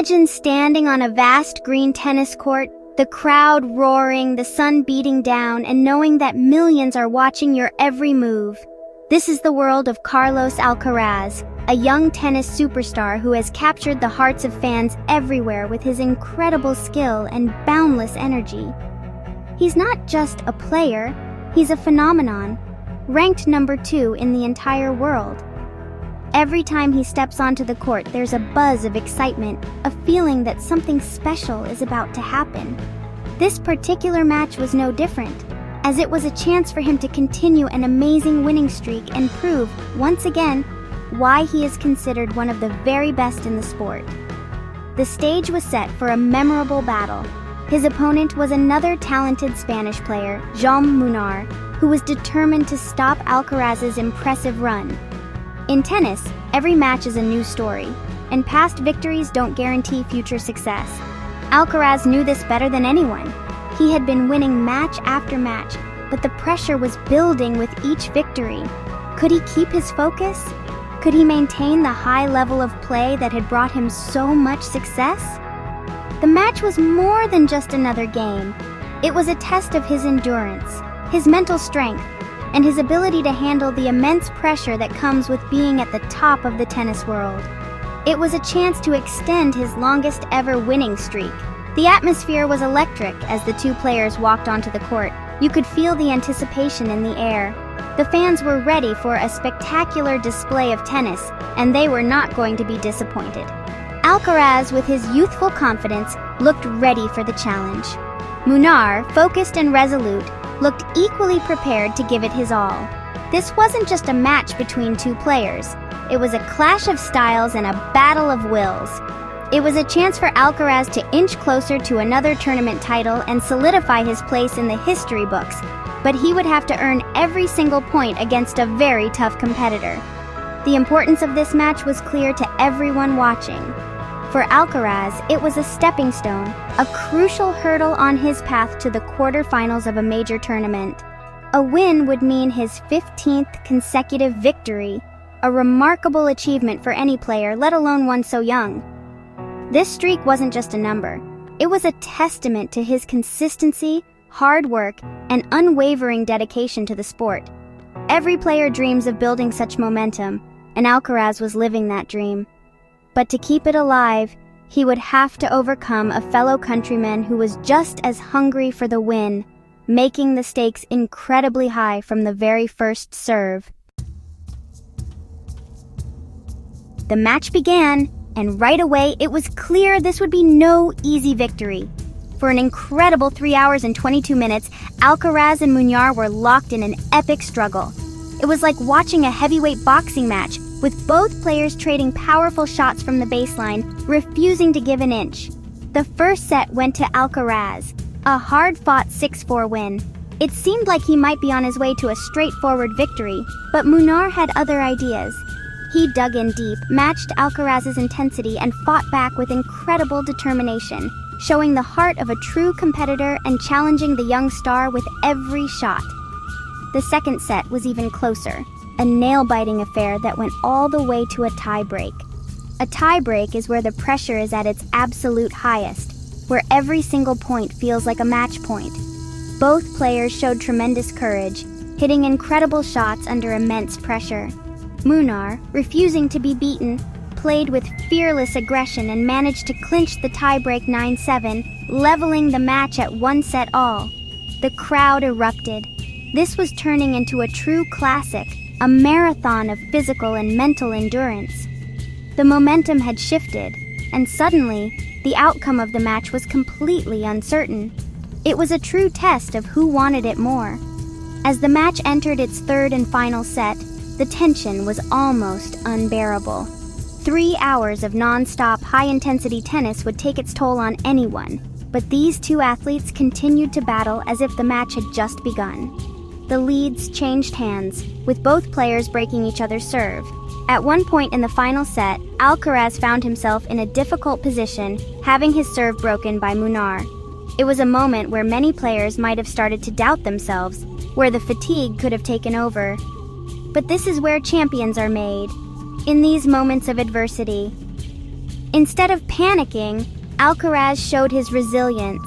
Imagine standing on a vast green tennis court, the crowd roaring, the sun beating down, and knowing that millions are watching your every move. This is the world of Carlos Alcaraz, a young tennis superstar who has captured the hearts of fans everywhere with his incredible skill and boundless energy. He's not just a player, he's a phenomenon, ranked number 2 in the entire world. Every time he steps onto the court, there's a buzz of excitement, a feeling that something special is about to happen. This particular match was no different, as it was a chance for him to continue an amazing winning streak and prove, once again, why he is considered one of the very best in the sport. The stage was set for a memorable battle. His opponent was another talented Spanish player, Jaume Munar, who was determined to stop Alcaraz's impressive run. In tennis, every match is a new story, and past victories don't guarantee future success. Alcaraz knew this better than anyone. He had been winning match after match, but the pressure was building with each victory. Could he keep his focus? Could he maintain the high level of play that had brought him so much success? The match was more than just another game. It was a test of his endurance, his mental strength, and his ability to handle the immense pressure that comes with being at the top of the tennis world. It was a chance to extend his longest ever winning streak. The atmosphere was electric as the two players walked onto the court. You could feel the anticipation in the air. The fans were ready for a spectacular display of tennis, and they were not going to be disappointed. Alcaraz, with his youthful confidence, looked ready for the challenge. Munar, focused and resolute, looked equally prepared to give it his all. This wasn't just a match between two players. It was a clash of styles and a battle of wills. It was a chance for Alcaraz to inch closer to another tournament title and solidify his place in the history books, but he would have to earn every single point against a very tough competitor. The importance of this match was clear to everyone watching. For Alcaraz, it was a stepping stone, a crucial hurdle on his path to the quarterfinals of a major tournament. A win would mean his 15th consecutive victory, a remarkable achievement for any player, let alone one so young. This streak wasn't just a number. It was a testament to his consistency, hard work, and unwavering dedication to the sport. Every player dreams of building such momentum, and Alcaraz was living that dream. But to keep it alive, he would have to overcome a fellow countryman who was just as hungry for the win, making the stakes incredibly high from the very first serve. The match began, and right away it was clear this would be no easy victory. For an incredible 3 hours and 22 minutes, Alcaraz and Munar were locked in an epic struggle. It was like watching a heavyweight boxing match, with both players trading powerful shots from the baseline, refusing to give an inch. The first set went to Alcaraz, a hard-fought 6-4 win. It seemed like he might be on his way to a straightforward victory, but Munar had other ideas. He dug in deep, matched Alcaraz's intensity, and fought back with incredible determination, showing the heart of a true competitor and challenging the young star with every shot. The second set was even closer, a nail-biting affair that went all the way to a tie-break. A tie-break is where the pressure is at its absolute highest, where every single point feels like a match point. Both players showed tremendous courage, hitting incredible shots under immense pressure. Munar, refusing to be beaten, played with fearless aggression and managed to clinch the tie-break 9-7, leveling the match at 1-all. The crowd erupted. This was turning into a true classic, a marathon of physical and mental endurance. The momentum had shifted, and suddenly, the outcome of the match was completely uncertain. It was a true test of who wanted it more. As the match entered its third and final set, the tension was almost unbearable. 3 hours of non-stop, high-intensity tennis would take its toll on anyone, but these two athletes continued to battle as if the match had just begun. The leads changed hands, with both players breaking each other's serve. At one point in the final set, Alcaraz found himself in a difficult position, having his serve broken by Munar. It was a moment where many players might have started to doubt themselves, where the fatigue could have taken over. But this is where champions are made. In these moments of adversity, Instead of panicking, Alcaraz showed his resilience.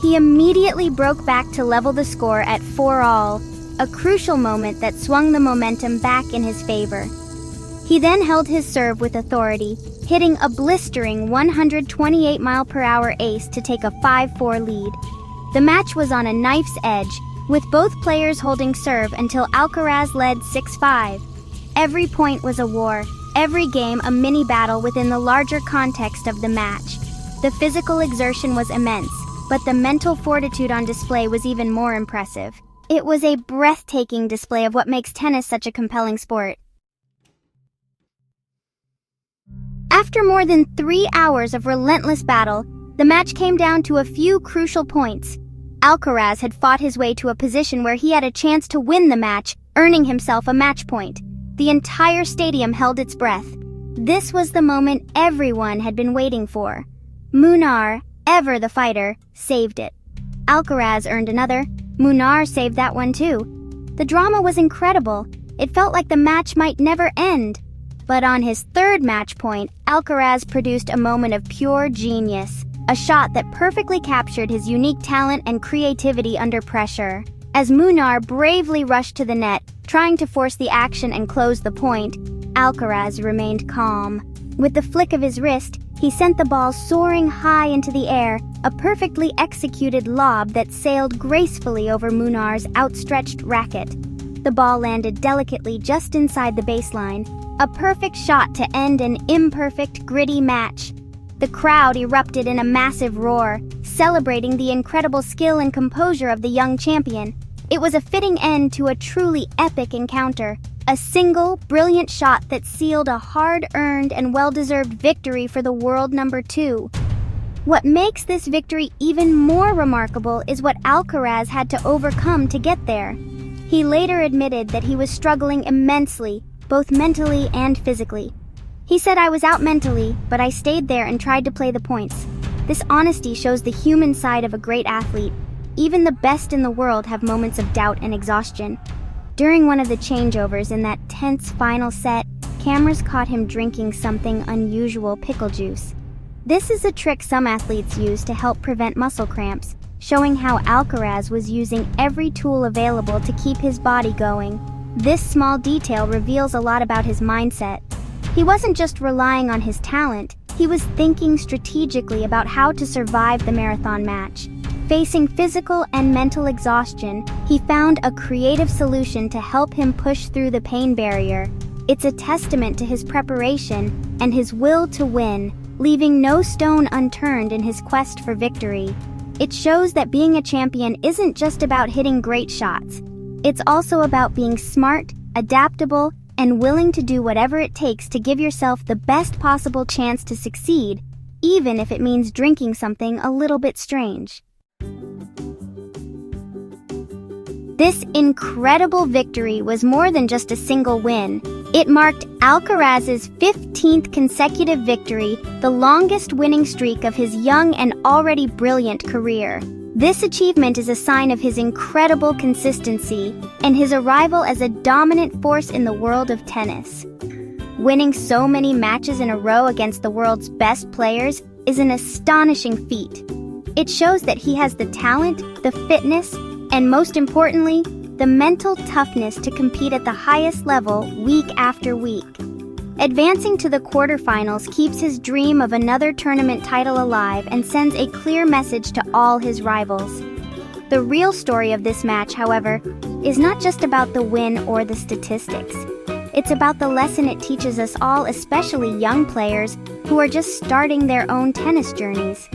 He immediately broke back to level the score at 4-all, a crucial moment that swung the momentum back in his favor. He then held his serve with authority, hitting a blistering 128-mile-per-hour ace to take a 5-4 lead. The match was on a knife's edge, with both players holding serve until Alcaraz led 6-5. Every point was a war, every game a mini-battle within the larger context of the match. The physical exertion was immense, but the mental fortitude on display was even more impressive. It was a breathtaking display of what makes tennis such a compelling sport. After more than 3 hours of relentless battle, the match came down to a few crucial points. Alcaraz had fought his way to a position where he had a chance to win the match, earning himself a match point. The entire stadium held its breath. This was the moment everyone had been waiting for. Munar, ever the fighter, saved it. Alcaraz earned another. Munar saved that one too. The drama was incredible. It felt like the match might never end. But on his third match point, Alcaraz produced a moment of pure genius, a shot that perfectly captured his unique talent and creativity under pressure. As Munar bravely rushed to the net, trying to force the action and close the point, Alcaraz remained calm. With the flick of his wrist, he sent the ball soaring high into the air, a perfectly executed lob that sailed gracefully over Munar's outstretched racket. The ball landed delicately just inside the baseline, a perfect shot to end an imperfect, gritty match. The crowd erupted in a massive roar, celebrating the incredible skill and composure of the young champion. It was a fitting end to a truly epic encounter, a single, brilliant shot that sealed a hard-earned and well-deserved victory for the world number 2. What makes this victory even more remarkable is what Alcaraz had to overcome to get there. He later admitted that he was struggling immensely, both mentally and physically. He said, "I was out mentally, but I stayed there and tried to play the points." This honesty shows the human side of a great athlete. Even the best in the world have moments of doubt and exhaustion. During one of the changeovers in that tense final set, cameras caught him drinking something unusual, pickle juice. This is a trick some athletes use to help prevent muscle cramps, showing how Alcaraz was using every tool available to keep his body going. This small detail reveals a lot about his mindset. He wasn't just relying on his talent, he was thinking strategically about how to survive the marathon match. Facing physical and mental exhaustion, he found a creative solution to help him push through the pain barrier. It's a testament to his preparation and his will to win, leaving no stone unturned in his quest for victory. It shows that being a champion isn't just about hitting great shots. It's also about being smart, adaptable, and willing to do whatever it takes to give yourself the best possible chance to succeed, even if it means drinking something a little bit strange. This incredible victory was more than just a single win. It marked Alcaraz's 15th consecutive victory, the longest winning streak of his young and already brilliant career. This achievement is a sign of his incredible consistency and his arrival as a dominant force in the world of tennis. Winning so many matches in a row against the world's best players is an astonishing feat. It shows that he has the talent, the fitness, and most importantly, the mental toughness to compete at the highest level week after week. Advancing to the quarterfinals keeps his dream of another tournament title alive and sends a clear message to all his rivals. The real story of this match, however, is not just about the win or the statistics. It's about the lesson it teaches us all, especially young players who are just starting their own tennis journeys.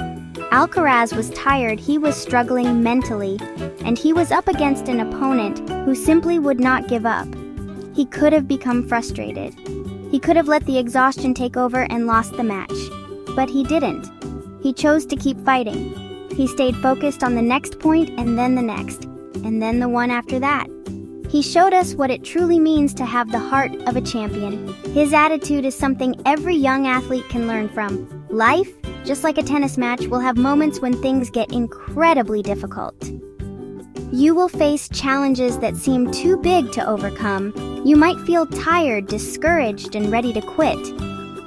Alcaraz was tired, he was struggling mentally, and he was up against an opponent who simply would not give up. He could have become frustrated. He could have let the exhaustion take over and lost the match. But he didn't. He chose to keep fighting. He stayed focused on the next point and then the next, and then the one after that. He showed us what it truly means to have the heart of a champion. His attitude is something every young athlete can learn from. Life, just like a tennis match, will have moments when things get incredibly difficult. You will face challenges that seem too big to overcome. You might feel tired, discouraged, and ready to quit.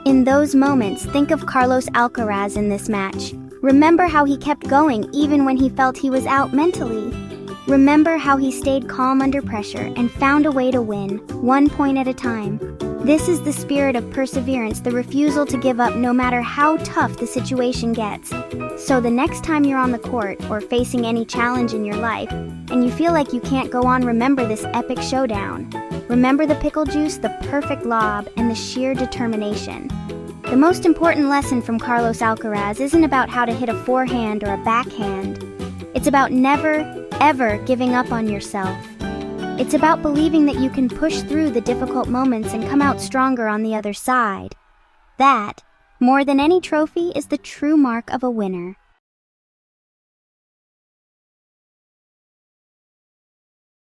In those moments, think of Carlos Alcaraz in this match. Remember how he kept going even when he felt he was out mentally. Remember how he stayed calm under pressure and found a way to win, 1 point at a time. This is the spirit of perseverance, the refusal to give up no matter how tough the situation gets. So the next time you're on the court or facing any challenge in your life, and you feel like you can't go on, remember this epic showdown. Remember the pickle juice, the perfect lob, and the sheer determination. The most important lesson from Carlos Alcaraz isn't about how to hit a forehand or a backhand. It's about never, ever giving up on yourself. It's about believing that you can push through the difficult moments and come out stronger on the other side. That, more than any trophy, is the true mark of a winner.